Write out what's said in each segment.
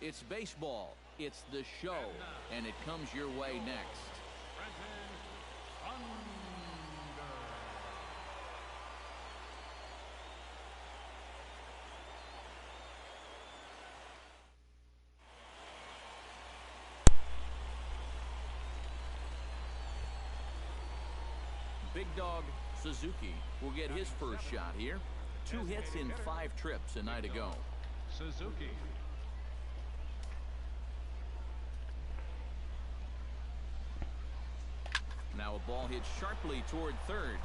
It's baseball, it's the show, and it comes your way next. Big dog Suzuki will get his first shot here. 2 hits in 5 trips a night ago. Suzuki. Now a ball hit sharply toward third,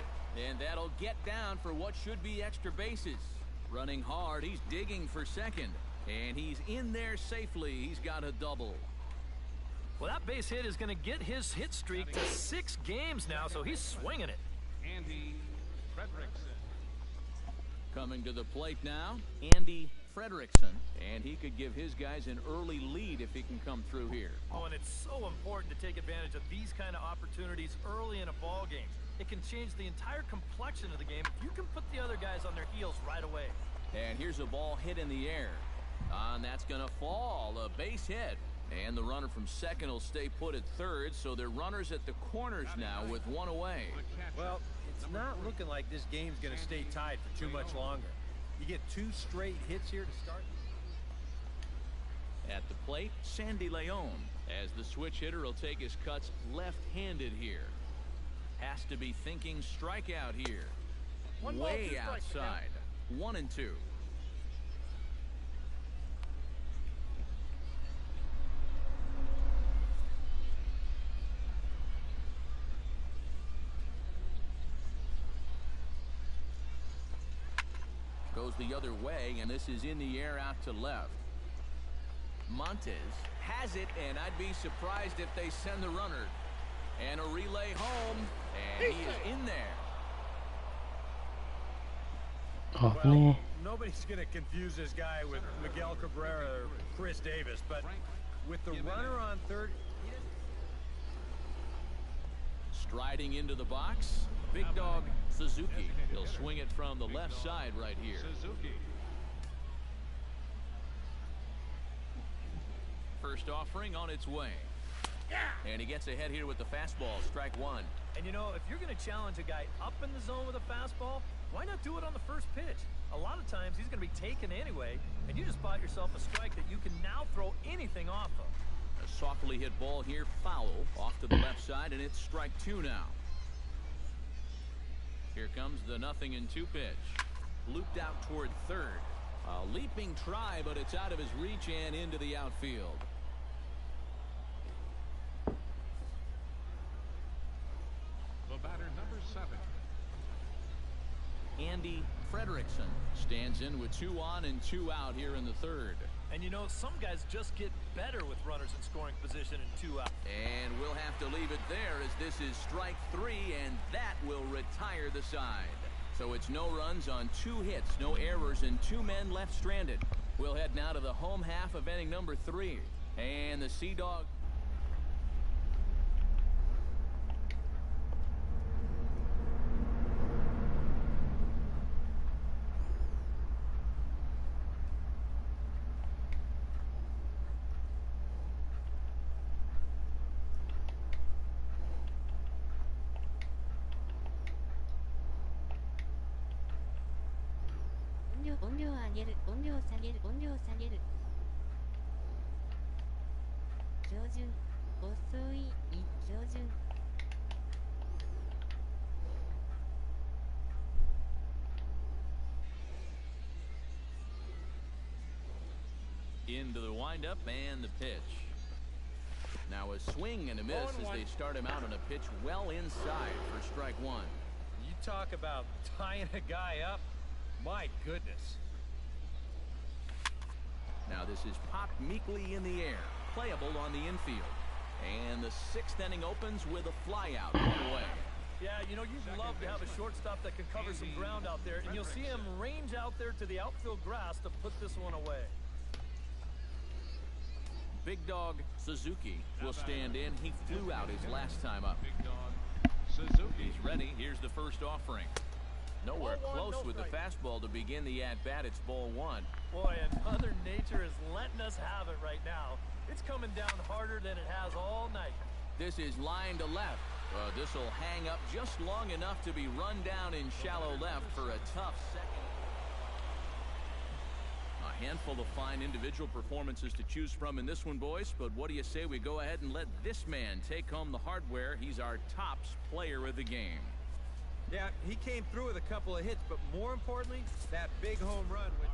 and that'll get down for what should be extra bases. Running hard, he's digging for second, and he's in there safely. He's got a double. Well, that base hit is going to get his hit streak to 6 games now, so he's swinging it. Andy Frederickson. Coming to the plate now, Andy Frederickson, and he could give his guys an early lead if he can come through here. Oh, and it's so important to take advantage of these kind of opportunities early in a ball game. It can change the entire complexion of the game if you can put the other guys on their heels right away. And here's a ball hit in the air. And that's going to fall, a base hit. And the runner from second will stay put at third, so they're runners at the corners now with 1 away. Well, it's not looking like this game's going to stay tied for too much longer. You get 2 straight hits here to start. At the plate, Sandy Leon, as the switch hitter will take his cuts left-handed here. Has to be thinking strikeout here. Way outside. 1-2. Goes the other way, and this is in the air out to left. Montes has it, and I'd be surprised if they send the runner. And a relay home, and he is in there. Well, nobody's going to confuse this guy with Miguel Cabrera or Chris Davis, but with the runner on third... Striding into the box, big dog Suzuki. He'll swing it from the left side right here. Suzuki. First offering on its way. And he gets ahead here with the fastball, strike 1. And you know, if you're going to challenge a guy up in the zone with a fastball, why not do it on the first pitch? A lot of times he's going to be taken anyway, and you just bought yourself a strike that you can now throw anything off of. A softly hit ball here, foul, off to the left side, and it's strike 2 now. Here comes the 0-2 pitch. Looped out toward third. A leaping try, but it's out of his reach and into the outfield. The batter, number 7. Andy Frederickson stands in with 2 on and 2 out here in the third. And you know, some guys just get better with runners in scoring position and 2 out. And we'll have to leave it there as this is strike 3, and that will retire the side. So it's no runs on 2 hits, no errors, and 2 men left stranded. We'll head now to the home half of inning number 3. And the Sea Dog... 音量上げる、音量下げる、音量下げる。標準、遅い、標準。Into the windup and the pitch. Now a swing and a miss as they start him out on a pitch well inside for strike one. You talk about tying a guy up. My goodness. Now this is popped meekly in the air, playable on the infield. And the sixth inning opens with a flyout one way. Yeah, you know, you'd love to have a shortstop that can cover some ground out there, and you'll see him range out there to the outfield grass to put this one away. Big dog Suzuki will stand in. He flew out his last time up. Big dog Suzuki. He's ready. Here's the first offering. Nowhere close with the fastball to begin the at-bat. It's ball one. Boy, and Mother Nature is letting us have it right now. It's coming down harder than it has all night. This is line to left. This will hang up just long enough to be run down in shallow left for a tough second. A handful of fine individual performances to choose from in this one, boys. But what do you say we go ahead and let this man take home the hardware? He's our tops player of the game. Yeah, he came through with a couple of hits, but more importantly, that big home run, which...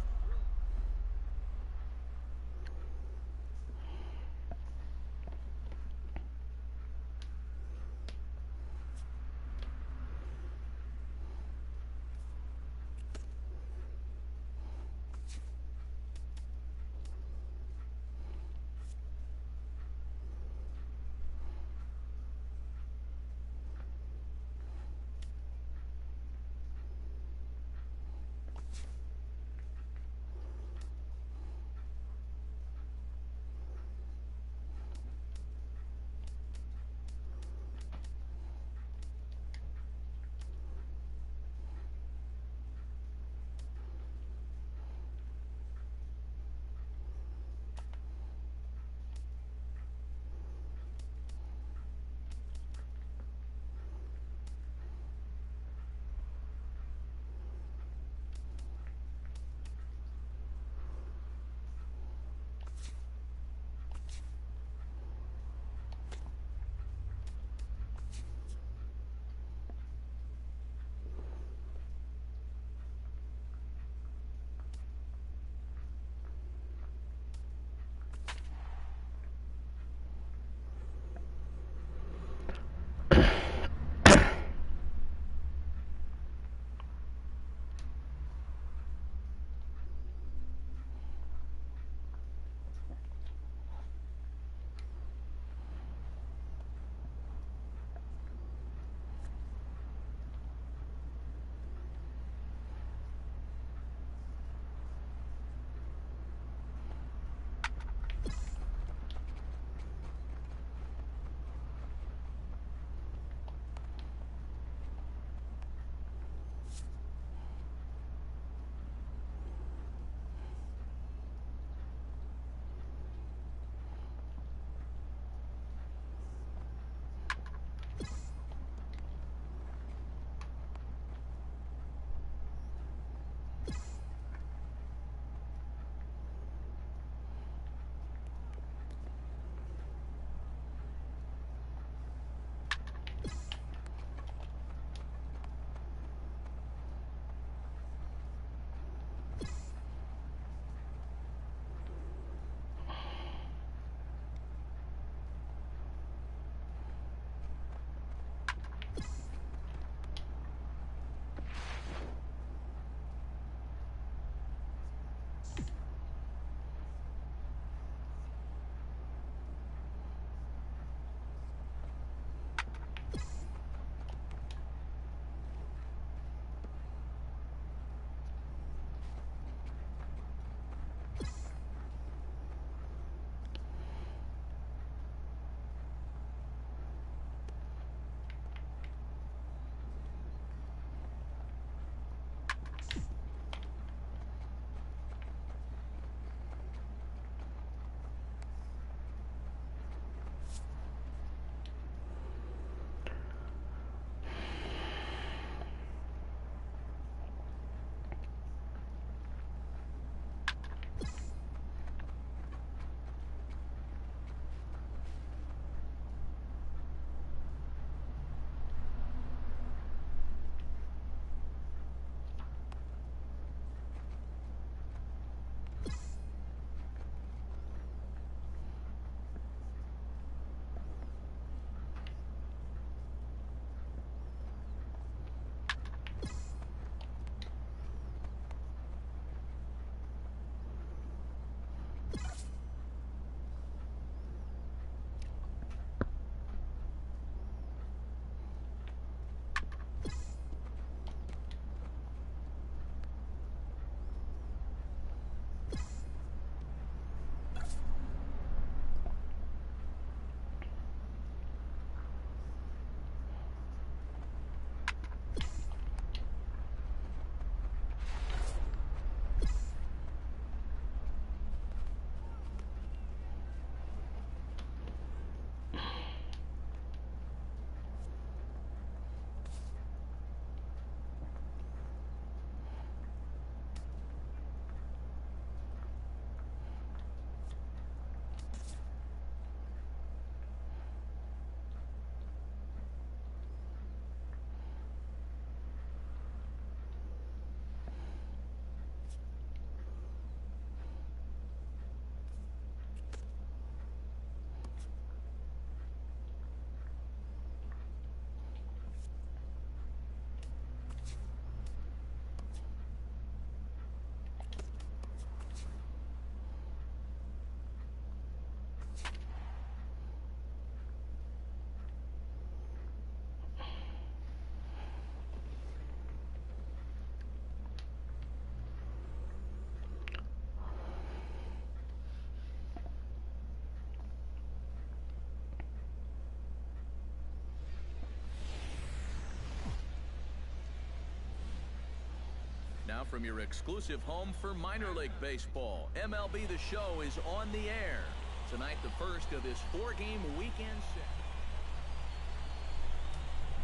from your exclusive home for minor league baseball. MLB The Show is on the air. Tonight, the first of this 4-game weekend set.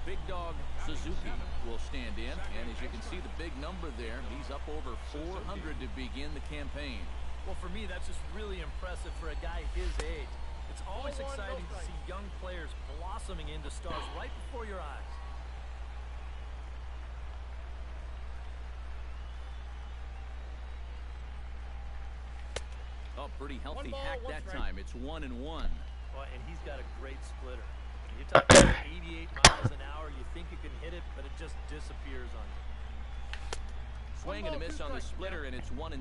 Big Dog Suzuki will stand in, and as you can see the big number there, he's up over 400 to begin the campaign. Well, for me, that's just really impressive for a guy his age. It's always exciting to see young players blossoming into stars right before your eyes. Oh, pretty healthy hack that time. It's 1-1. Well, and he's got a great splitter. You talk about 88 miles an hour, you think you can hit it, but it just disappears on you. Swing and a miss on the splitter, and it's 1-2.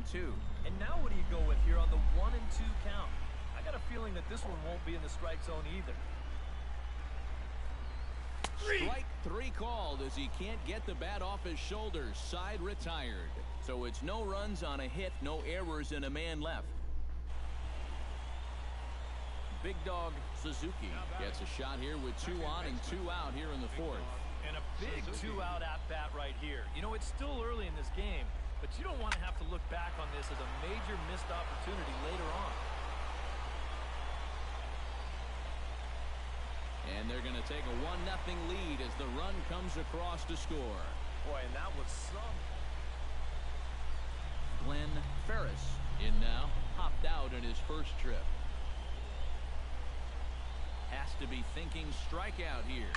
And now what do you go with here on the 1-2 count? I got a feeling that this one won't be in the strike zone either. Strike 3 called as he can't get the bat off his shoulders. Side retired. So it's no runs on a hit, no errors, and a man left. Big Dog Suzuki gets a shot here with 2 on and 2 out here in the 4th. And a big 2-out at-bat right here. You know, it's still early in this game, but you don't want to have to look back on this as a major missed opportunity later on. And they're going to take a 1-0 lead as the run comes across to score. Boy, and that was some. Glenn Ferris in now, hopped out in his first trip. Has to be thinking strikeout here.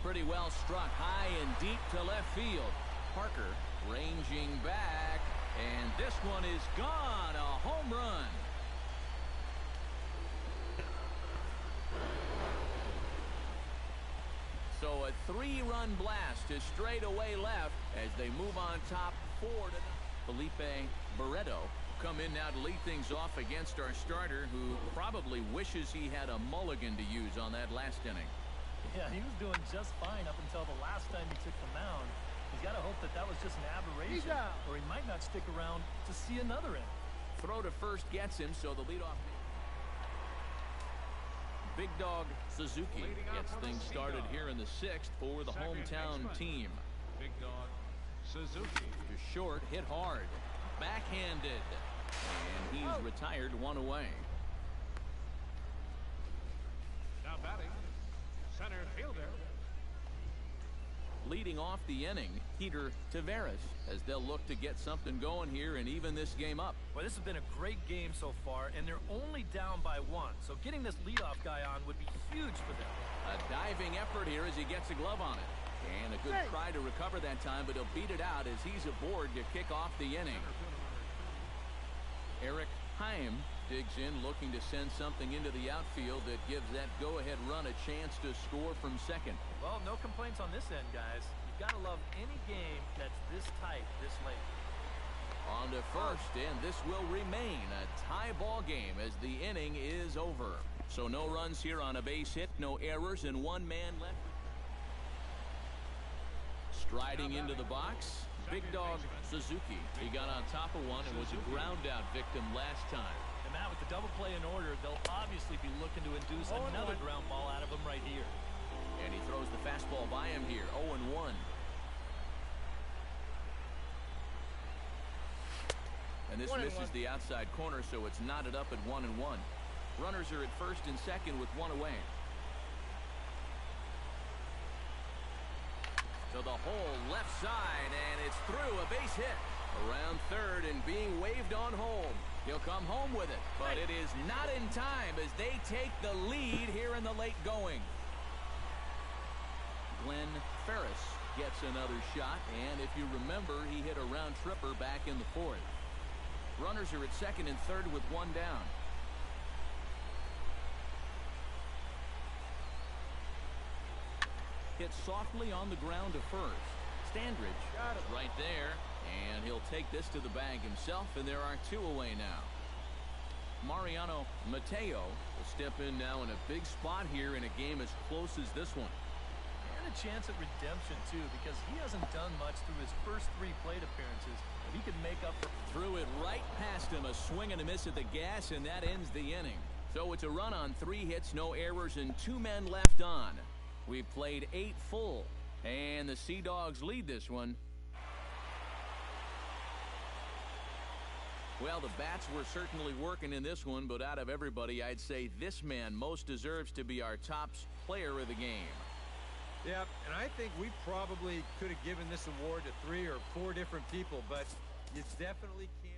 Pretty well struck high and deep to left field. Parker ranging back, and this one is gone. A home run. So a 3-run blast to straightaway left as they move on top 4-0. Felipe Barreto come in now to lead things off against our starter, who probably wishes he had a mulligan to use on that last inning. Yeah, he was doing just fine up until the last time he took the mound. He's got to hope that that was just an aberration, or he might not stick around to see another inning. Throw to first gets him, so the leadoff. Big Dog Suzuki gets things started here in the 6th for the hometown team. Big Dog Suzuki. To short, hit hard, backhanded, and he's retired 1 away. Now batting, center fielder. Leading off the inning, Peter Taveras, as they'll look to get something going here and even this game up. Well, this has been a great game so far, and they're only down by 1. So getting this leadoff guy on would be huge for them. A diving effort here as he gets a glove on it. And a good try to recover that time, but he'll beat it out as he's aboard to kick off the inning. Eric Heim digs in, looking to send something into the outfield that gives that go-ahead run a chance to score from second. Well, no complaints on this end, guys. You've got to love any game that's this tight this late. On to first, and this will remain a tie ball game as the inning is over. So no runs here on a base hit, no errors, and 1 man left. Striding into the box, Big Dog Suzuki. He got on top of one and was a ground out victim last time. And Matt, with the double play in order, they'll obviously be looking to induce another ground ball out of him right here. And he throws the fastball by him here, 0-1. And this misses the outside corner, so it's knotted up at 1-1. Runners are at first and second with 1 away. To the hole left side, and it's through, a base hit. Around third and being waved on home. He'll come home with it, but it is not in time as they take the lead here in the late going. Glenn Ferris gets another shot, and if you remember, he hit a round tripper back in the 4th. Runners are at second and third with 1 down. Hit softly on the ground to first. Standridge right there, and he'll take this to the bag himself, and there are 2 away now. Mariano Mateo will step in now in a big spot here in a game as close as this one. And a chance at redemption, too, because he hasn't done much through his first 3 plate appearances. If he could make up for... Threw it right past him, a swing and a miss at the gas, and that ends the inning. So it's a run on 3 hits, no errors, and 2 men left on. We've played 8 full, and the Sea Dogs lead this one. Well, the bats were certainly working in this one, but out of everybody, I'd say this man most deserves to be our top player of the game. Yeah, and I think we probably could have given this award to 3 or 4 different people, but you definitely can't.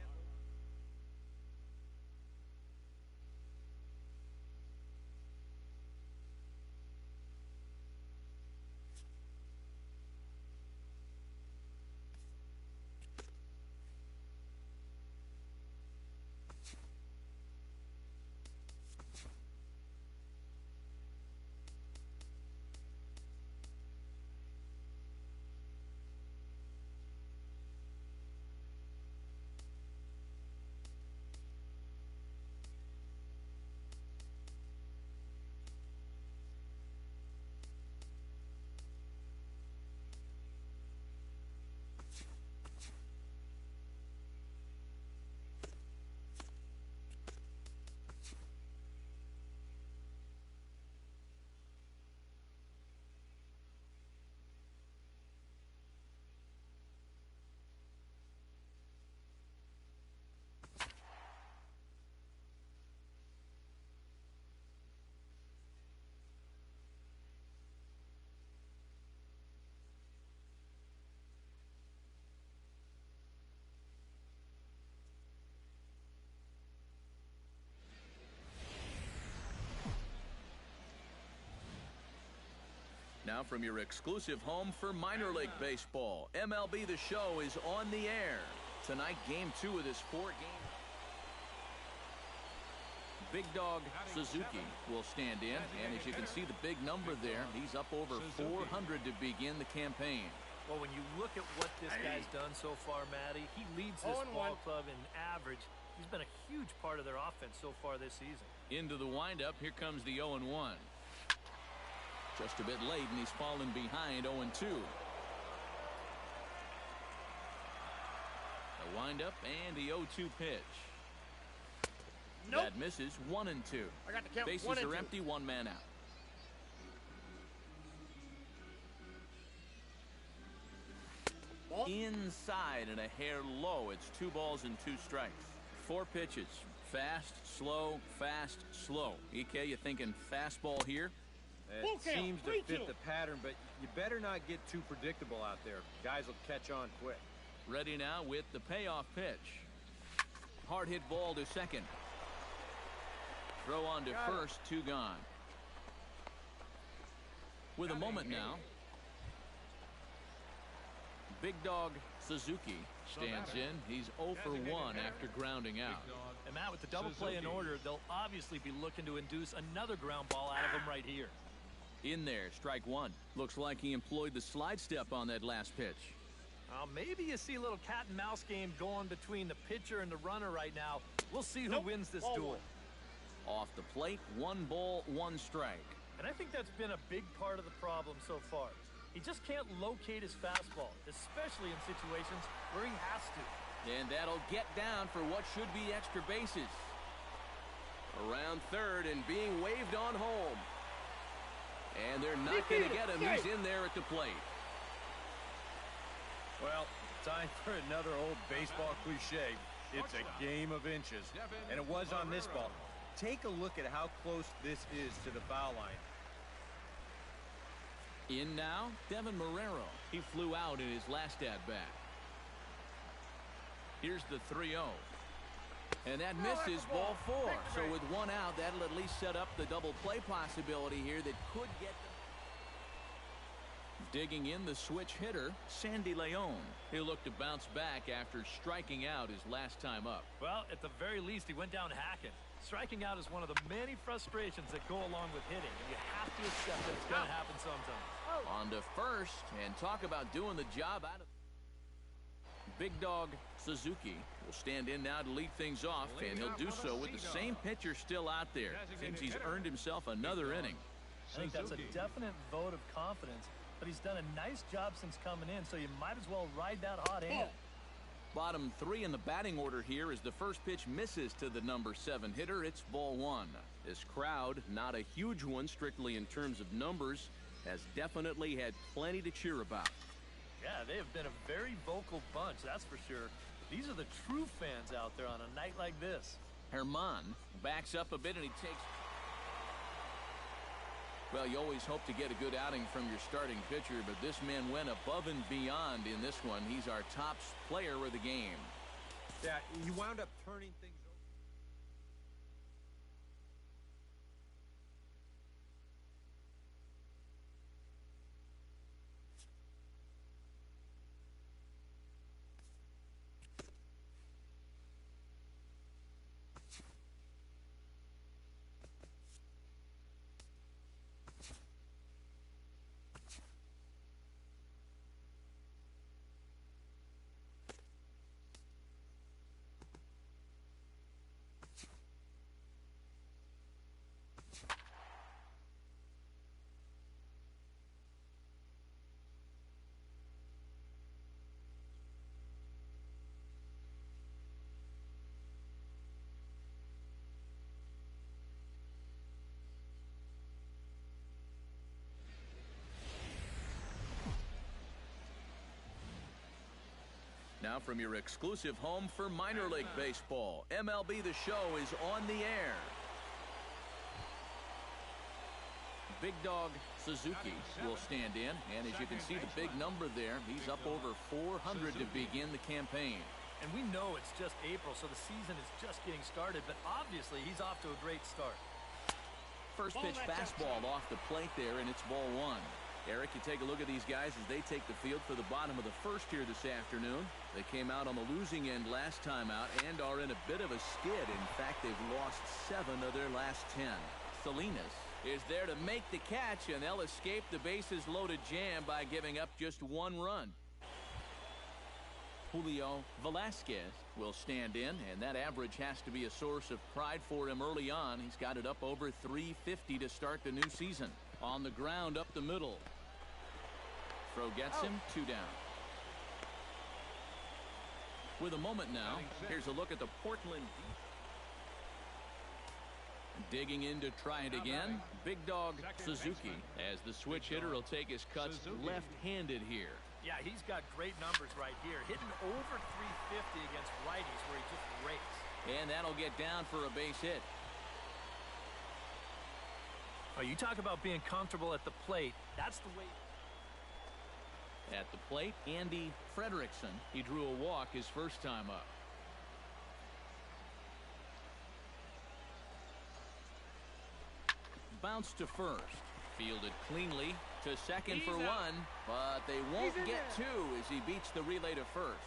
Now from your exclusive home for minor league baseball, MLB The Show is on the air. Tonight, Game 2 of this 4-game. Big Dog Suzuki will stand in, and as you can see the big number there, he's up over 400 to begin the campaign. Well, when you look at what this guy's done so far, Matty, he leads this ball club in average. He's been a huge part of their offense so far this season. Into the windup, here comes the 0-1. Just a bit late, and he's fallen behind 0-2. The windup and the 0-2 pitch. Nope. That misses. 1-2. I got the count. Bases are empty, 1 man out. Ball. Inside and a hair low. It's 2 balls and 2 strikes. 4 pitches. Fast, slow, fast, slow. EK, you thinking fastball here? It seems to fit the pattern, but you better not get too predictable out there. Guys will catch on quick. Ready now with the payoff pitch. Hard hit ball to second. Throw on to first, 2 gone. With a moment now, Big Dog Suzuki stands in. He's 0 for 1 after grounding out. And Matt, with the double play in order, they'll obviously be looking to induce another ground ball out of him right here. In there, strike 1. Looks like he employed the slide step on that last pitch. Maybe you see a little cat and mouse game going between the pitcher and the runner right now. We'll see who wins this duel. Off the plate, 1 ball, 1 strike. And I think that's been a big part of the problem so far. He just can't locate his fastball, especially in situations where he has to. And that'll get down for what should be extra bases. Around third and being waved on home. And they're not going to get him. He's in there at the plate. Well, time for another old baseball cliche. It's a game of inches. And it was on this ball. Take a look at how close this is to the foul line. In now, Devin Marrero. He flew out in his last at-bat. Here's the 3-0. And that misses ball 4. So with 1 out, that'll at least set up the double play possibility here that could get them. Digging in the switch hitter, Sandy Leon. He'll look to bounce back after striking out his last time up. Well, at the very least, he went down hacking. Striking out is one of the many frustrations that go along with hitting, and you have to accept that it's going to happen sometimes. On to first, and talk about doing the job out of... Big Dog Suzuki will stand in now to lead things off, and he'll do so with the same pitcher still out there. Seems he's earned himself another inning. I think that's a definite vote of confidence, but he's done a nice job since coming in, so you might as well ride that hot hand. Bottom 3 in the batting order here as the first pitch misses to the number 7 hitter. It's ball 1. This crowd, not a huge one strictly in terms of numbers, has definitely had plenty to cheer about. Yeah, they have been a very vocal bunch, that's for sure. These are the true fans out there on a night like this. Herman backs up a bit and he takes... Well, you always hope to get a good outing from your starting pitcher, but this man went above and beyond in this one. He's our top player of the game. Yeah, he wound up turning things over. Now from your exclusive home for minor league baseball, MLB The Show is on the air. Big Dog Suzuki will stand in, and as you can see the big number there, he's up over 400 to begin the campaign. And we know it's just April, so the season is just getting started, but obviously he's off to a great start. First pitch fastball off the plate there, and it's ball one. Eric, you take a look at these guys as they take the field for the bottom of the first here this afternoon. They came out on the losing end last time out and are in a bit of a skid. In fact, they've lost 7 of their last 10. Salinas is there to make the catch, and they'll escape the bases-loaded jam by giving up just 1 run. Julio Velasquez will stand in, and that average has to be a source of pride for him early on. He's got it up over 350 to start the new season. On the ground up the middle. Throw gets him, 2 down. With a moment now, here's a look at the Portland. Digging in to try it again, Big Dog Suzuki, as the switch hitter will take his cuts left-handed here. Yeah, he's got great numbers right here, hitting over 350 against righties where he just rakes. And that'll get down for a base hit. Oh, you talk about being comfortable at the plate. That's the way. At the plate, Andy Frederickson. He drew a walk his first time up. Bounce to first. Fielded cleanly to second for 1, but they won't get 2 as he beats the relay to first.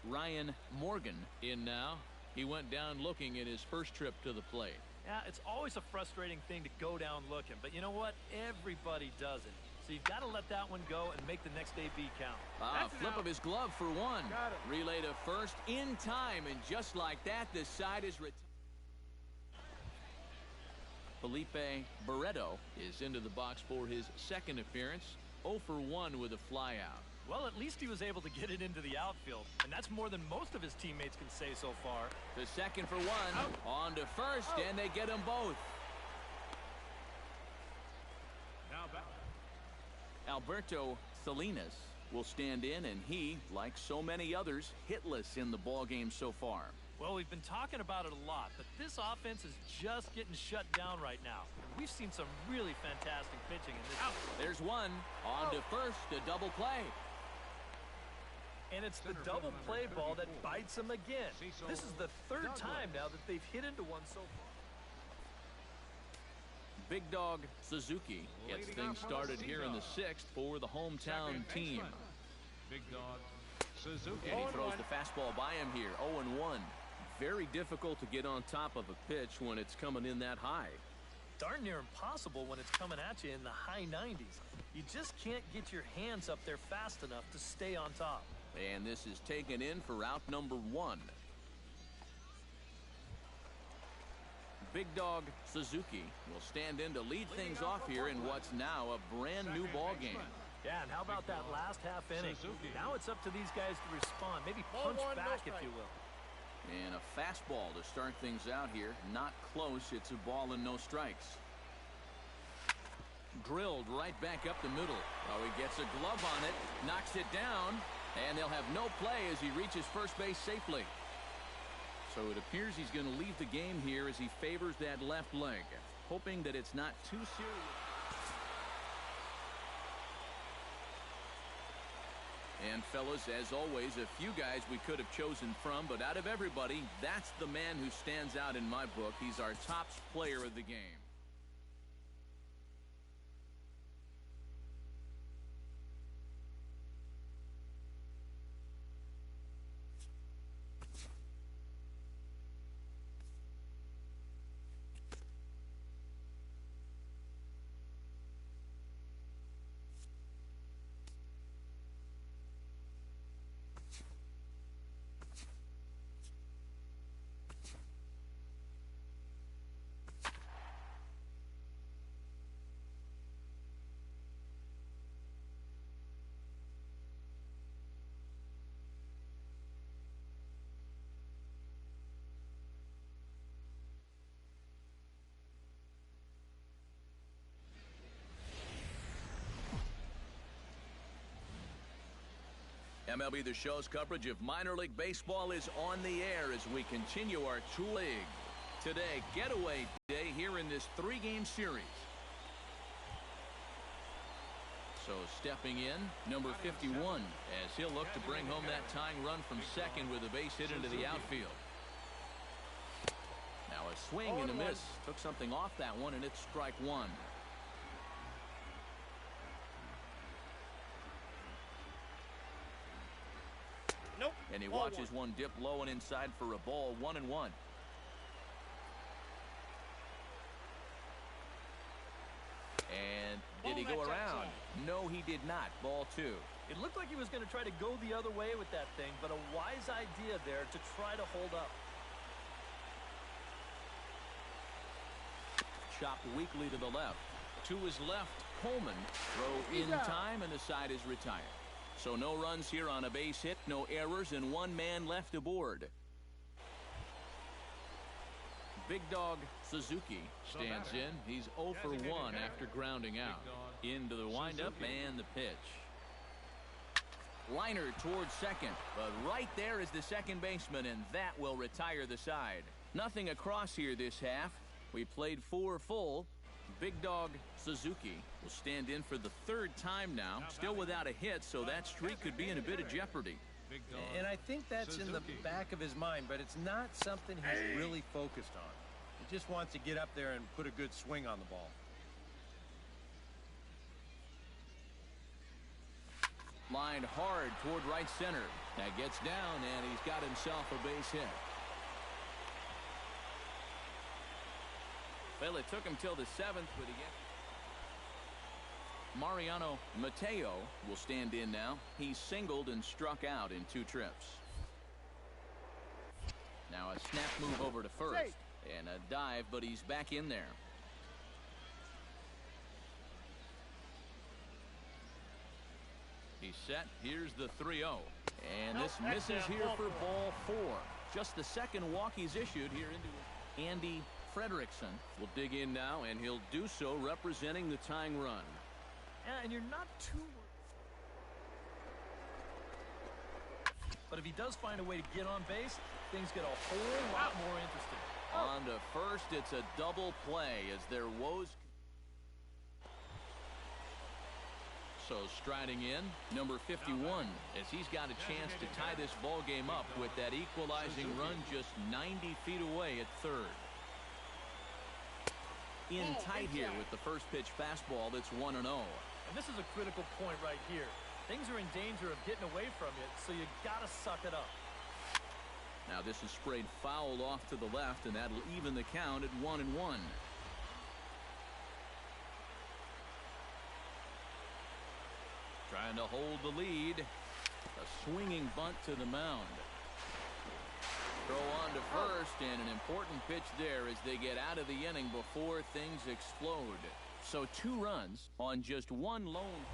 Ryan Morgan in now. He went down looking at his first trip to the plate. Yeah, it's always a frustrating thing to go down looking, but you know what? Everybody does it. So you've got to let that one go and make the next AB count. Flip of his glove for 1. Relay to first in time, and just like that, the side is retired. Felipe Barreto is into the box for his second appearance. 0 for 1 with a flyout. Well, at least he was able to get it into the outfield, and that's more than most of his teammates can say so far. The second for 1, on to first, and they get them both. Now back. Alberto Salinas will stand in, and he, like so many others, hitless in the ballgame so far. Well, we've been talking about it a lot, but this offense is just getting shut down right now. We've seen some really fantastic pitching in this. There's 1, on to first, a double play. And it's the double play ball that bites them again. This is the 3rd time now that they've hit into one so far. Big Dog Suzuki gets things started here in the 6th for the hometown team. Big Dog Suzuki. And he throws the fastball by him here, 0-1. Very difficult to get on top of a pitch when it's coming in that high. Darn near impossible when it's coming at you in the high 90s. You just can't get your hands up there fast enough to stay on top. And this is taken in for out number 1. Big Dog Suzuki will stand in to lead things off here in what's now a brand new ball game. Yeah, and how about that last half inning? Now it's up to these guys to respond, maybe punch back if you will. And a fastball to start things out here. Not close. It's a ball and no strikes. Drilled right back up the middle. Oh, he gets a glove on it. Knocks it down. And they'll have no play as he reaches first base safely. So it appears he's going to leave the game here as he favors that left leg, hoping that it's not too serious. And fellas, as always, a few guys we could have chosen from, but out of everybody, that's the man who stands out in my book. He's our top player of the game. MLB The Show's coverage of minor league baseball is on the air as we continue our league. Today, getaway day here in this three-game series. So stepping in, number 51, as he'll look to bring home that tying run from second with a base hit into the outfield. Now a swing and a miss. Took something off that one, and it's strike one. Nope. And he watches one dip low and inside for a ball, 1-1. And did he go around? No, he did not. Ball two. It looked like he was going to try to go the other way with that thing, but a wise idea there to try to hold up. Chopped weakly to the left. To his left, Coleman. Throw in time, and the side is retired. So no runs here on a base hit, no errors, and one man left aboard. Big dog Suzuki stands in. He's 0 for 1 after grounding out. Into the windup and the pitch. Liner towards second, but right there is the second baseman, and that will retire the side. Nothing across here this half. We played 4 full. Big dog Suzuki will stand in for the third time now, still without a hit, so that streak could be in a bit of jeopardy. And I think that's in the back of his mind, but it's not something he's really focused on. He just wants to get up there and put a good swing on the ball. Lined hard toward right center. That gets down, and he's got himself a base hit. Well, it took him till the 7th, but he gets... Mariano Mateo will stand in now. He's singled and struck out in 2 trips. Now a snap move over to first. And a dive, but he's back in there. He's set. Here's the 3-0. And this misses here for ball 4. Just the second walk he's issued here into Andy Frederickson will dig in now, and he'll do so representing the tying run. Yeah, and you're not too... But if he does find a way to get on base, things get a whole lot more interesting. On to first, it's a double play as their woes... So striding in, number 51, as he's got a chance to tie this ball game up with that equalizing run just 90 feet away at third. In tight here with the first pitch fastball that's 1-0. And this is a critical point right here. Things are in danger of getting away from you, so you gotta suck it up. Now this is sprayed foul off to the left, and that'll even the count at 1-1. Trying to hold the lead. A swinging bunt to the mound. Throw on to first, and an important pitch there as they get out of the inning before things explode. So 2 runs on just 1 lone.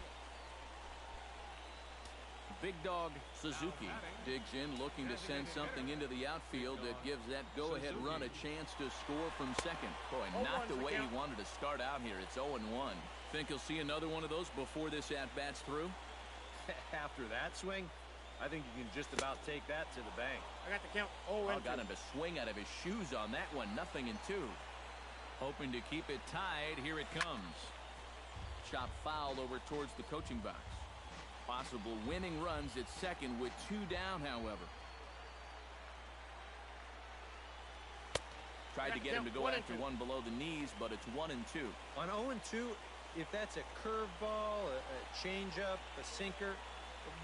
Big dog Suzuki digs in, looking to send something into the outfield that gives that go-ahead run a chance to score from second. Boy, not the way he wanted to start out here. It's 0-1. Think he'll see another one of those before this at-bat's through? After that swing, I think you can just about take that to the bank. I got the count. Oh, and Got him to swing out of his shoes on that one. 0-2. Hoping to keep it tied. Here it comes. Chop foul over towards the coaching box. Possible winning runs at second with 2 down, however. Tried to get him to go after one below the knees, but it's 1-2. On 0-2, if that's a curveball, a changeup, a sinker,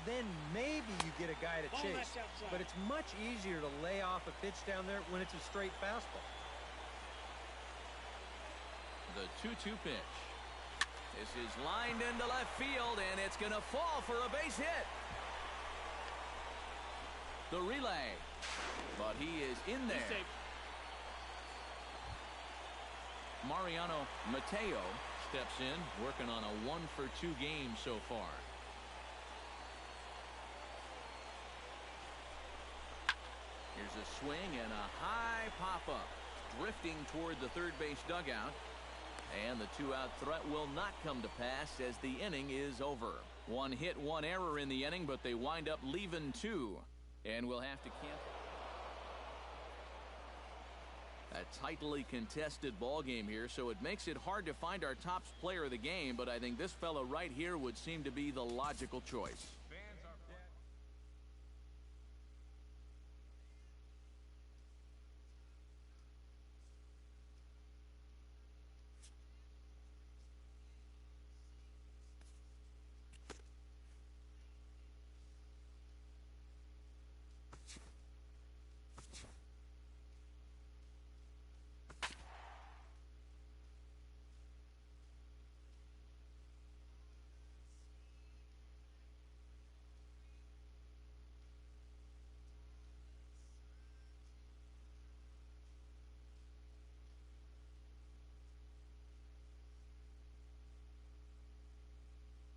then maybe you get a guy to chase. But it's much easier to lay off a pitch down there when it's a straight fastball. The 2-2 pitch. This is lined into left field, and it's going to fall for a base hit. The relay. But he is in there. Mariano Mateo steps in, working on a 1-for-2 game so far. Here's a swing and a high pop-up, drifting toward the third base dugout. And the 2-out threat will not come to pass as the inning is over. 1 hit, 1 error in the inning, but they wind up leaving 2. And we'll have to cancel. A tightly contested ball game here, so it makes it hard to find our top player of the game, but I think this fellow right here would seem to be the logical choice.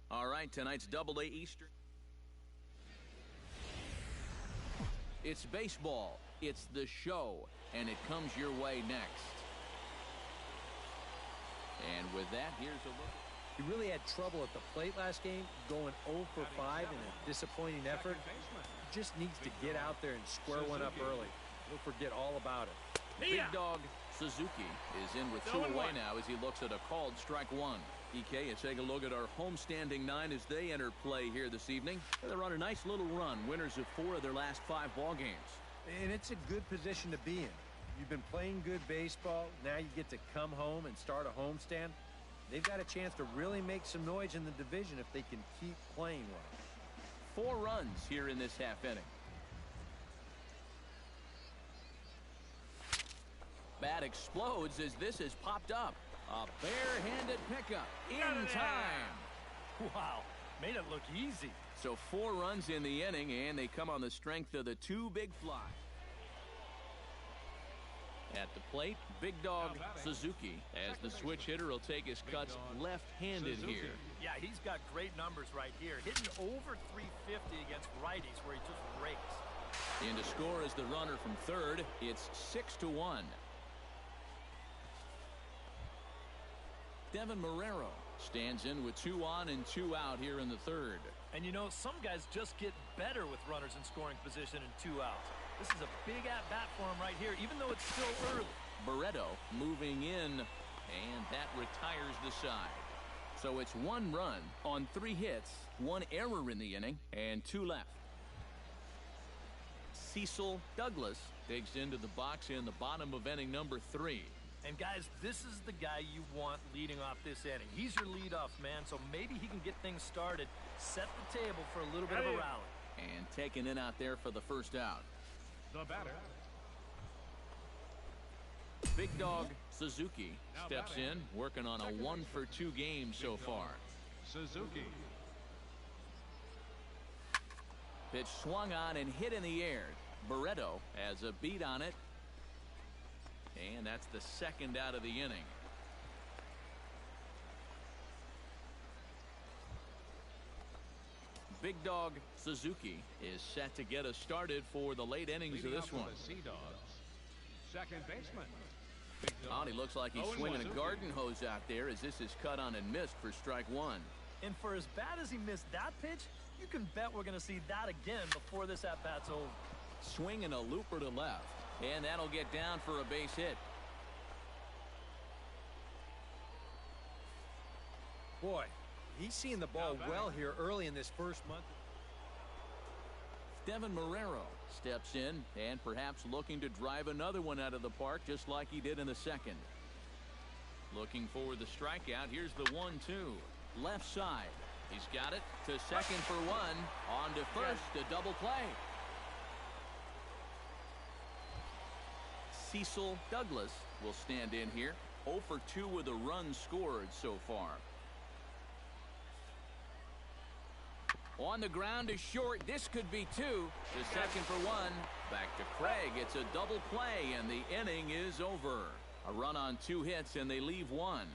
All right, tonight's Double-A Eastern. It's baseball. It's the show, and it comes your way next. And with that, here's a look. He really had trouble at the plate last game, going 0 for 5 in a disappointing effort. He just needs to get out there and square one up early. He'll forget all about it. Big Dog Suzuki is in with 2 away now as he looks at a called strike 1. EK, let's take a look at our homestanding 9 as they enter play here this evening. They're on a nice little run, winners of 4 of their last 5 ball games. And it's a good position to be in. You've been playing good baseball. Now you get to come home and start a homestand. They've got a chance to really make some noise in the division if they can keep playing well. 4 runs here in this half inning. Bat explodes as this is popped up. A bare-handed pickup in time. Wow, made it look easy. So 4 runs in the inning, and they come on the strength of the 2 big flies. At the plate, Big Dog Suzuki, as the switch hitter will take his cuts left-handed here. Yeah, he's got great numbers right here. Hitting over 350 against righties where he just rakes. In to score is the runner from third. It's 6-1. Devin Marrero stands in with 2 on and 2 out here in the third. And you know, some guys just get better with runners in scoring position and 2 outs. This is a big at-bat for him right here, even though it's still early. Barreto moving in, and that retires the side. So it's 1 run on 3 hits, 1 error in the inning, and 2 left. Cecil Douglas digs into the box in the bottom of inning number 3. And guys, this is the guy you want leading off this inning. He's your leadoff man, so maybe he can get things started, set the table for a little bit of a rally. And taking it out there for the first out. The batter. Big Dog Suzuki steps in, working on a 1-for-2 game so far. Suzuki. Pitch swung on and hit in the air. Barreto has a beat on it. And that's the 2nd out of the inning. Big Dog Suzuki is set to get us started for the late innings of this one. Second baseman. Oh, he looks like he's swinging a garden hose out there as this is cut on and missed for strike 1. And for as bad as he missed that pitch, you can bet we're going to see that again before this at-bat's over. Swinging a looper to left, and that'll get down for a base hit. Boy, he's seeing the ball well here early in this first month. Devin Marrero steps in and perhaps looking to drive another one out of the park just like he did in the second. Looking for the strikeout. Here's the 1-2. Left side. He's got it to second for one. On to first. A double play. Cecil Douglas will stand in here. 0 for 2 with a run scored so far. On the ground is short. This could be 2. The second for one. Back to Craig. It's a double play, and the inning is over. A run on 2 hits, and they leave 1.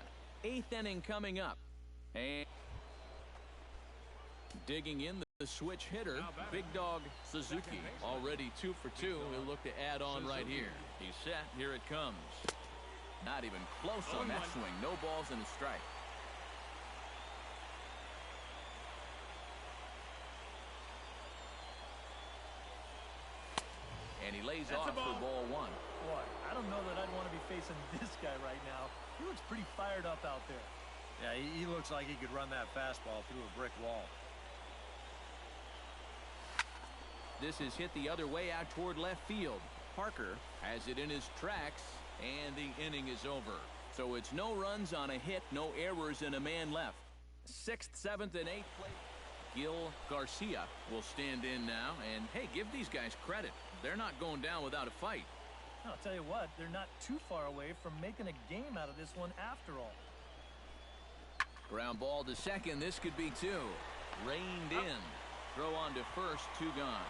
8th inning coming up. And digging in the switch hitter, Big Dog Suzuki. Already 2 for 2. He'll look to add on right here. He's set. Here it comes. Not even close on that swing. No balls and a strike. And he lays off for ball 1. Boy, I don't know that I'd want to be facing this guy right now. He looks pretty fired up out there. Yeah, he looks like he could run that fastball through a brick wall. This is hit the other way out toward left field. Parker has it in his tracks, and the inning is over. So it's no runs on a hit, no errors, and a man left. 6th, 7th, and 8th place. Gil Garcia will stand in now, and hey, give these guys credit. They're not going down without a fight. I'll tell you what, they're not too far away from making a game out of this one after all. Ground ball to second. This could be 2. Reined in. Throw on to first. 2 gone.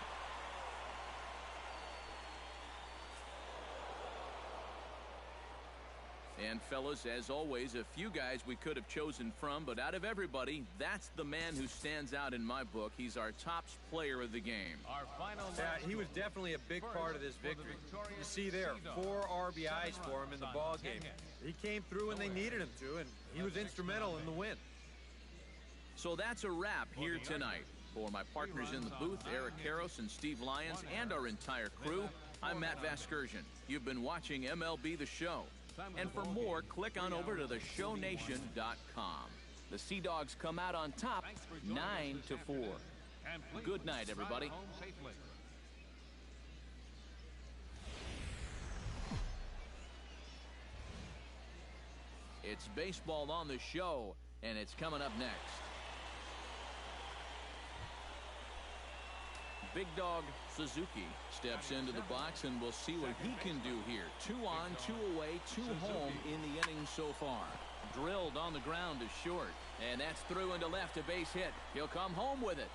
And fellas, as always, a few guys we could have chosen from, but out of everybody, that's the man who stands out in my book. He's our top player of the game. Our final he was definitely a big part of this victory. You see there, 4 RBIs for him in the ball game. He came through when they needed him to, and he was instrumental in the win. So that's a wrap here tonight. For my partners in the booth, Eric Karros and Steve Lyons, and our entire crew, I'm Matt Vasgersian. You've been watching MLB The Show. And for more, click on over to theshownation.com. The Sea Dogs come out on top, 9-4. Good night, everybody. It's baseball on the show, and it's coming up next. Big Dog Suzuki steps into the box, and we'll see what he can do here. 2 on, 2 away, 2 home in the inning so far. Drilled on the ground to short, and that's through into left, a base hit. He'll come home with it.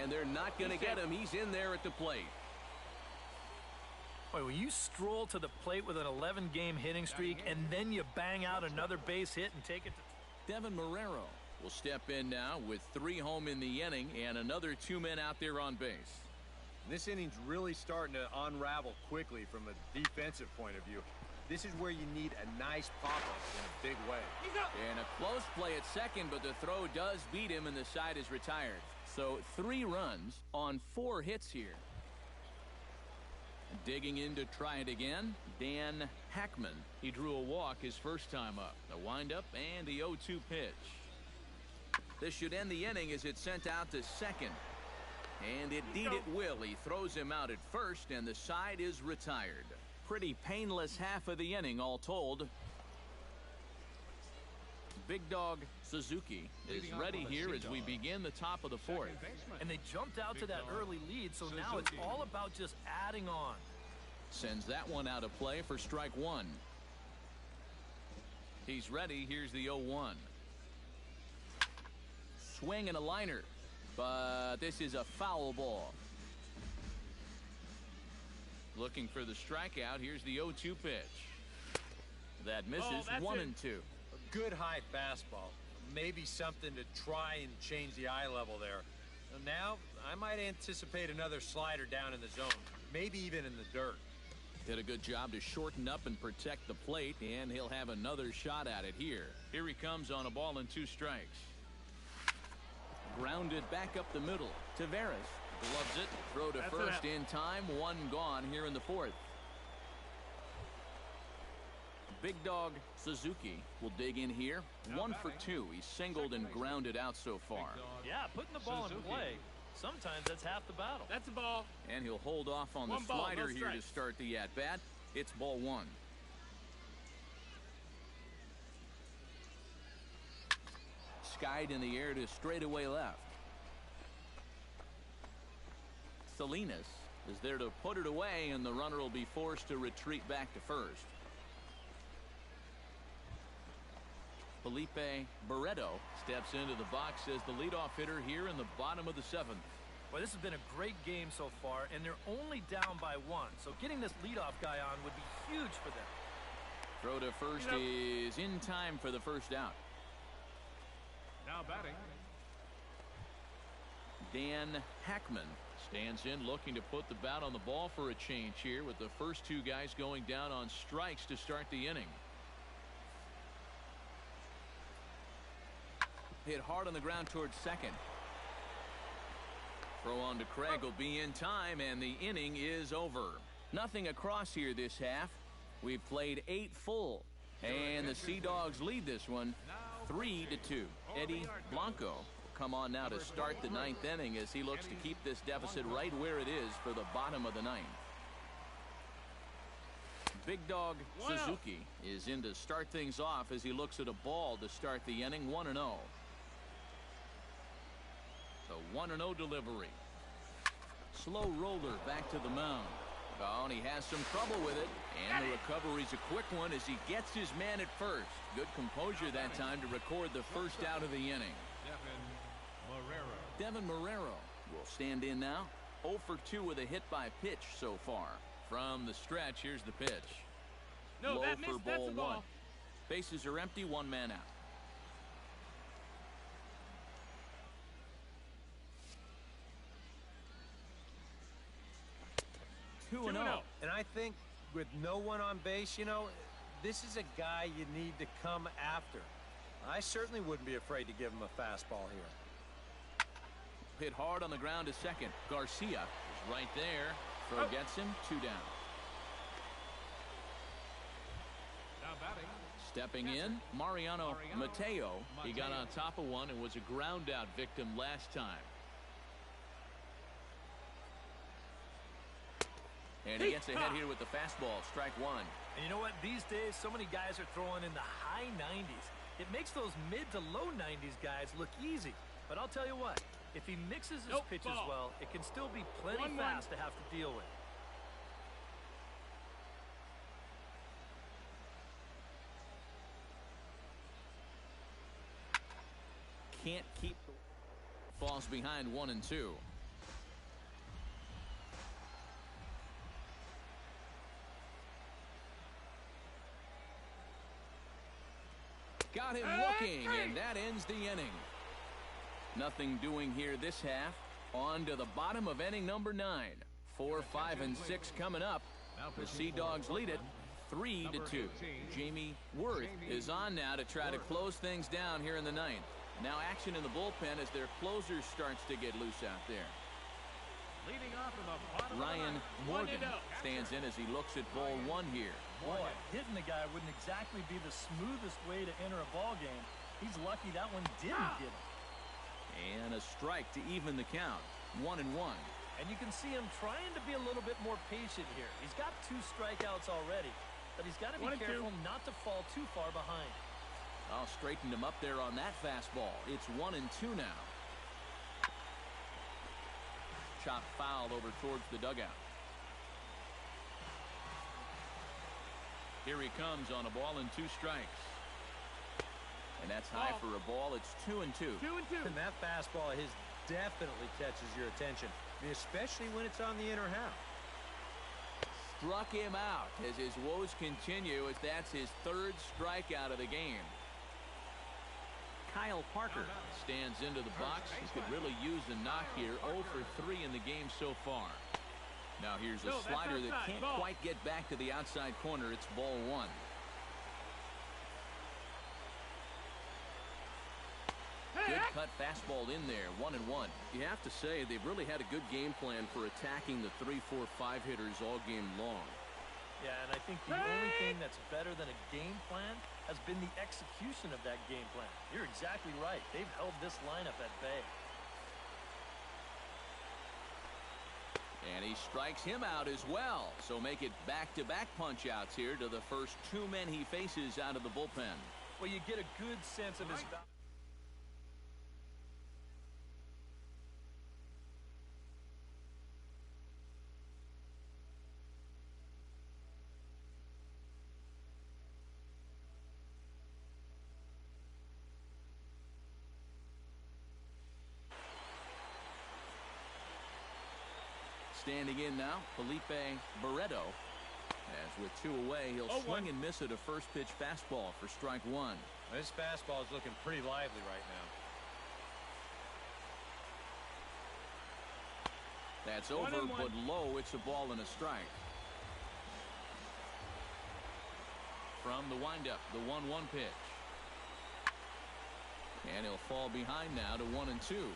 And they're not going to get him. He's in there at the plate. Boy, when you stroll to the plate with an 11-game hitting streak, and then you bang out another base hit and take it to... Devin Marrero will step in now with 3 home in the inning and another 2 men out there on base. This inning's really starting to unravel quickly from a defensive point of view. This is where you need a nice pop-up in a big way. And a close play at second, but the throw does beat him, and the side is retired. So 3 runs on 4 hits here. Digging in to try it again, Dan Hackman. He drew a walk his first time up. The windup and the 0-2 pitch. This should end the inning as it's sent out to second. And indeed it will. He throws him out at first, and the side is retired. Pretty painless half of the inning, all told. Big Dog Suzuki is ready here as we begin the top of the 4th. And they jumped out to that early lead, so now it's all about just adding on. Sends that one out of play for strike 1. He's ready. Here's the 0-1. Swing and a liner, but this is a foul ball. Looking for the strikeout. Here's the 0-2 pitch. That misses. 1-2. A good high fastball. Maybe something to try and change the eye level there. Now, I might anticipate another slider down in the zone, maybe even in the dirt. Did a good job to shorten up and protect the plate, and he'll have another shot at it here. Here he comes on a ball and 2 strikes. Grounded back up the middle. Tavares gloves it. Throw to first in time. One gone here in the fourth. Big dog Suzuki will dig in here. 1 for 2. He's singled and grounded out so far. Yeah, putting the ball in play, sometimes that's half the battle. That's a ball. And he'll hold off on the slider here to start the at-bat. It's ball 1. Skied in the air to straightaway left. Salinas is there to put it away, and the runner will be forced to retreat back to first. Felipe Barreto steps into the box as the leadoff hitter here in the bottom of the 7th. Well, this has been a great game so far, and they're only down by 1. So getting this leadoff guy on would be huge for them. Throw to first is in time for the first out. Now batting. Dan Hackman stands in, looking to put the bat on the ball for a change here, with the first 2 guys going down on strikes to start the inning. Hit hard on the ground towards second. Throw on to Craig will be in time, and the inning is over. Nothing across here this half. We've played 8 full, and the Sea Dogs lead this one 3-2. Eddie Blanco will come on now to start the 9th inning as he looks to keep this deficit right where it is for the bottom of the 9th. Big dog Suzuki is in to start things off as he looks at a ball to start the inning. 1-0. The 1-0 delivery. Slow roller back to the mound. Oh, and he has some trouble with it, and the recovery's a quick one as he gets his man at first. Good composure that time to record the first out of the inning. Devin Marrero will stand in now. 0 for 2 with a hit by pitch so far. From the stretch, here's the pitch. Low for ball 1. Bases are empty, 1 man out. 2-0. And I think with no one on base, you know, this is a guy you need to come after. I certainly wouldn't be afraid to give him a fastball here. Hit hard on the ground to second. Garcia is right there. Throw gets him. 2 down. Now batting. Stepping in, Mariano Mateo. He got on top of one and was a ground out victim last time. And he gets ahead here with the fastball. Strike 1. And you know what? These days, so many guys are throwing in the high 90s. It makes those mid to low 90s guys look easy. But I'll tell you what, if he mixes his pitches well, it can still be plenty fast to have to deal with. Can't keep. Falls behind 1 and 2. Got him looking, and that ends the inning. Nothing doing here this half. On to the bottom of inning number 9. 4, 5, and 6 coming up. The Sea Dogs lead it 3-2. Jamie Worth is on now to try to close things down here in the 9th. Now action in the bullpen as their closer starts to get loose out there. Leading off in the bottom Ryan Morgan stands in as he looks at ball 1 here. Boy, hitting the guy wouldn't exactly be the smoothest way to enter a ball game. He's lucky that one didn't get him. And a strike to even the count. 1-1. And you can see him trying to be a little bit more patient here. He's got 2 strikeouts already, but he's got to be careful not to fall too far behind. I'll straighten him up there on that fastball. It's 1-2 now. Chop foul over towards the dugout. Here he comes on a ball and 2 strikes. And that's high for a ball. It's 2-2. 2-2. And that fastball of his definitely catches your attention, especially when it's on the inner half. Struck him out as his woes continue, as that's his 3rd strikeout of the game. Kyle Parker stands into the box. He could really use a knock here. 0 for 3 in the game so far. Now here's a slider that can't quite get back to the outside corner. It's ball 1. Good cut fastball in there, 1-1. You have to say they've really had a good game plan for attacking the 3, 4, 5 hitters all game long. Yeah, and I think the only thing that's better than a game plan has been the execution of that game plan. You're exactly right. They've held this lineup at bay. And he strikes him out as well. So make it back-to-back punch-outs here to the first 2 men he faces out of the bullpen. Well, you get a good sense of his... Standing in now, Felipe Barreto. As with 2 away, he'll swing and miss at a first pitch fastball for strike 1. This fastball is looking pretty lively right now. That's over, but low. It's a ball and a strike. From the windup, the 1-1 pitch. And he'll fall behind now to 1-2.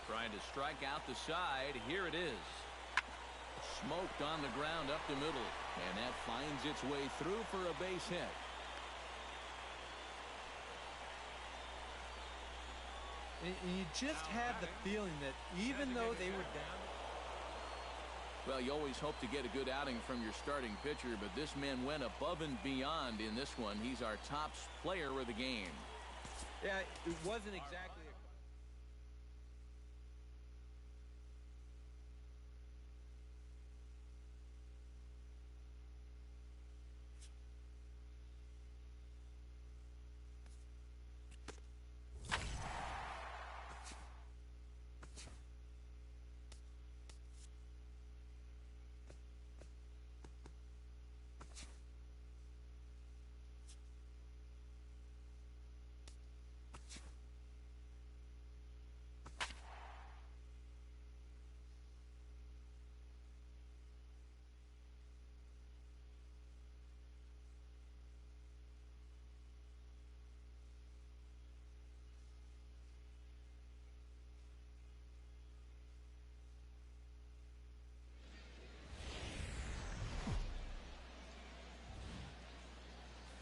Trying to strike out the side. Here it is. Smoked on the ground up the middle. And that finds its way through for a base hit. You just had the feeling that even though they were down... Well, you always hope to get a good outing from your starting pitcher, but this man went above and beyond in this one. He's our top player of the game. Yeah, it wasn't exactly...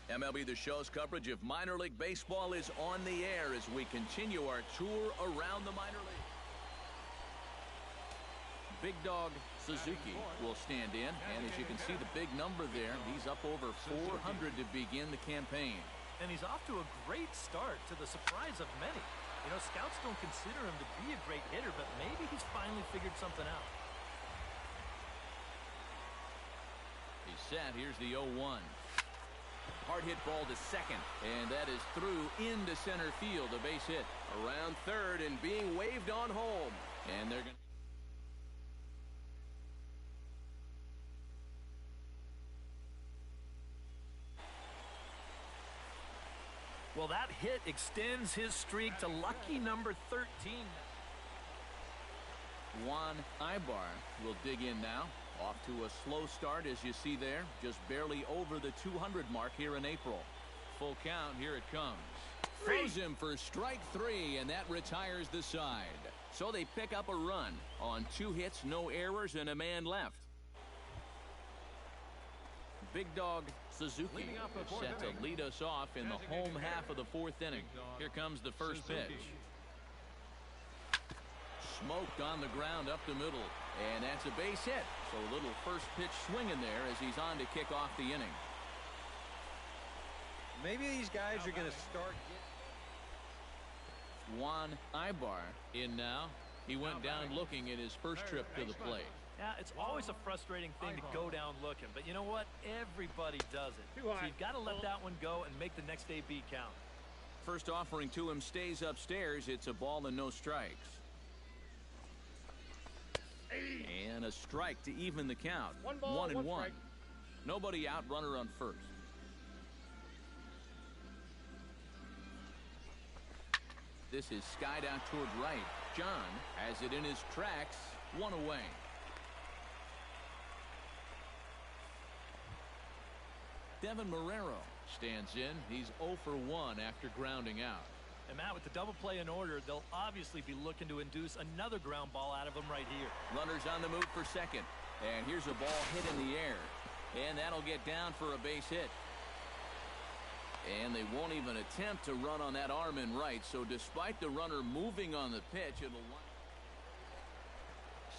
MLB The Show's coverage of minor league baseball is on the air as we continue our tour around the minor league. Big Dog Suzuki will stand in, and as you can see the big number there, he's up over 400 to begin the campaign. And he's off to a great start, to the surprise of many. You know, scouts don't consider him to be a great hitter, but maybe he's finally figured something out. He's set. Here's the 0-1. Hard hit ball to second, and that is through into center field, a base hit. Around third and being waved on home. And they're going to... Well, that hit extends his streak to lucky number 13. Juan Ibar will dig in now. Off to a slow start, as you see there. Just barely over the 200 mark here in April. Full count, here it comes. Throws him for strike 3, and that retires the side. So they pick up a run on 2 hits, no errors, and a man left. Big Dog Suzuki is set to lead us off in the home half of the 4th inning. Here comes the first pitch. Smoked on the ground up the middle, and that's a base hit. So a little first pitch swing in there as he's on to kick off the inning. Maybe these guys are going to start Juan Ibar in now. He went down looking at his first trip to the plate. Yeah, it's always a frustrating thing to go down looking, but you know what? Everybody does it. So you've got to let that one go and make the next AB count. First offering to him stays upstairs. It's a ball and no strikes. And a strike to even the count. 1-1. Nobody out, runner on first. This is skied out toward right. John has it in his tracks. 1 away. Devin Marrero Stands in. He's 0 for 1 after grounding out. And Matt, with the double play in order, they'll obviously be looking to induce another ground ball out of him right here. Runners on the move for second. And here's a ball hit in the air. And that'll get down for a base hit. And they won't even attempt to run on that arm in right. So despite the runner moving on the pitch, it'll...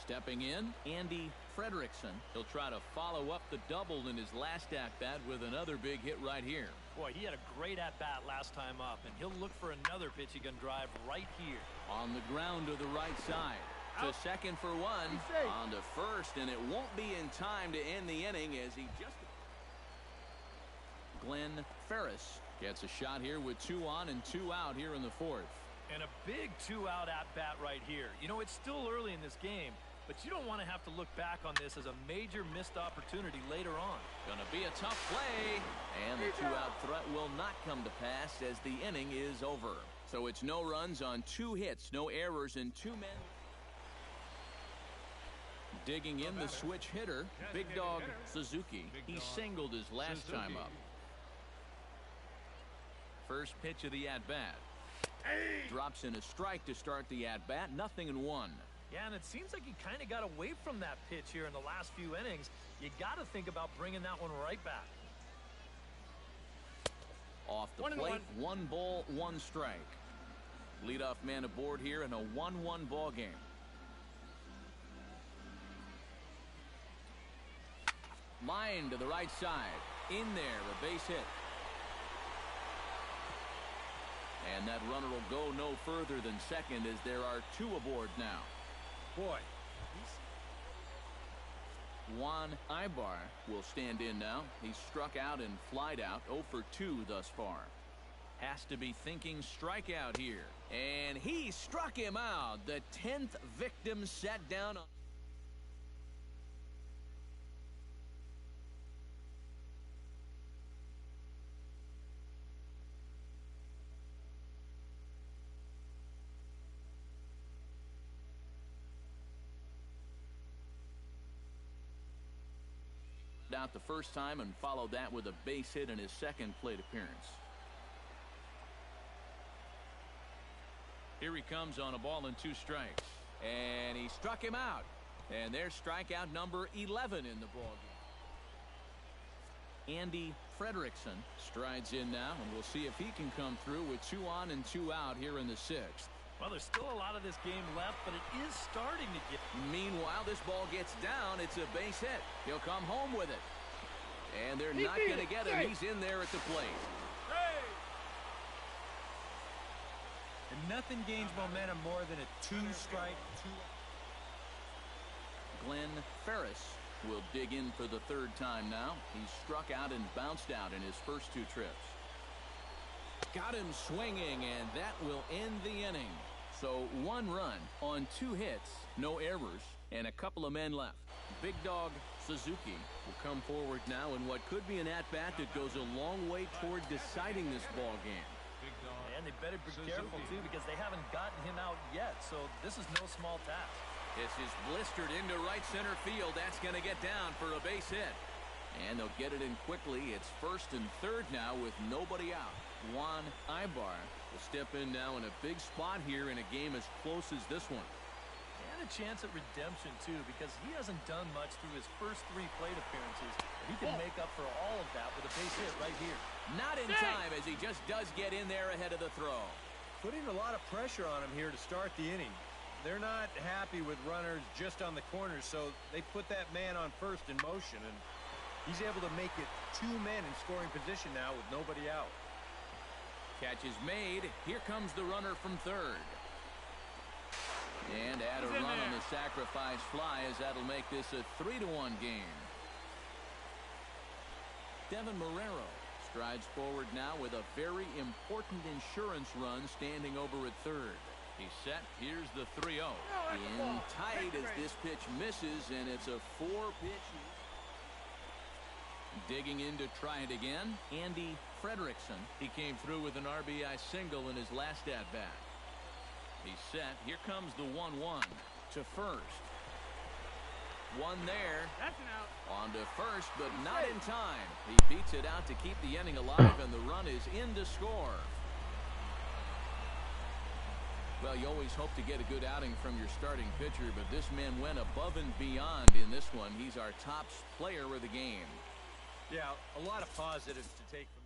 Stepping in, Andy Frederickson. He'll try to follow up the double in his last at-bat with another big hit right here. Boy, he had a great at-bat last time up, and he'll look for another pitch he can drive right here. On the ground to the right side. To second for one. On to first, and it won't be in time to end the inning as he just... Glenn Ferris gets a shot here with 2 on and 2 out here in the 4th. And a big 2-out at-bat right here. You know, it's still early in this game, but you don't want to have to look back on this as a major missed opportunity later on. Gonna be a tough play. And the 2-out threat will not come to pass as the inning is over. So it's no runs on 2 hits, no errors, and 2 men. Digging in the switch hitter, Big Dog Suzuki. He singled his last time up. First pitch of the at-bat. Drops in a strike to start the at-bat. 0-1. Yeah, and it seems like he kind of got away from that pitch here in the last few innings. You got to think about bringing that one right back. Off the plate, 1 ball, 1 strike. Leadoff man aboard here in a 1-1 ball game. Line to the right side. In there, a base hit. And that runner will go no further than second as there are 2 aboard now. Boy. Juan Ibar will stand in now. He's struck out and flied out. 0 for 2 thus far. Has to be thinking strikeout here. And he struck him out. The 10th victim set down on... out the first time and followed that with a base hit in his second plate appearance. Here he comes on a ball and 2 strikes. And he struck him out. And there's strikeout number 11 in the ballgame. Andy Frederickson strides in now, and we'll see if he can come through with 2 on and 2 out here in the 6th. Well, there's still a lot of this game left, but it is starting to get... Meanwhile, this ball gets down. It's a base hit. He'll come home with it. And they're not going to get him. He's in there at the plate. And nothing gains momentum more than a 2-strike, 2... Glenn Ferris will dig in for the 3rd time now. He's struck out and bounced out in his first 2 trips. Got him swinging, and that will end the inning. So 1 run on 2 hits, no errors, and a couple of men left. Big Dog Suzuki will come forward now in what could be an at-bat that goes a long way toward deciding this ball game. And they better be careful, too, because they haven't gotten him out yet, so this is no small task. This is blistered into right center field. That's going to get down for a base hit. And they'll get it in quickly. It's 1st and 3rd now with nobody out. Juan Ibar will step in now in a big spot here in a game as close as this one. And a chance at redemption, too, because he hasn't done much through his first 3 plate appearances. He can make up for all of that with a base hit right here. Not in time, as he just does get in there ahead of the throw. Putting a lot of pressure on him here to start the inning. They're not happy with runners just on the corners, so they put that man on first in motion, and he's able to make it 2 men in scoring position now with nobody out. Catch is made. Here comes the runner from 3rd. And add a run on the sacrifice fly, as that'll make this a 3-1 game. Devin Marrero strides forward now with a very important insurance run standing over at 3rd. He's set. Here's the 3-0. In tight as this pitch misses, and it's a 4-pitch. Digging in to try it again, Andy Frederickson. He came through with an RBI single in his last at-bat. He's set. Here comes the 1-1 to first. One there. That's an out. On to first, but not in time. He beats it out to keep the inning alive, and the run is in to score. Well, you always hope to get a good outing from your starting pitcher, but this man went above and beyond in this one. He's our top player of the game. Yeah, a lot of positives to take from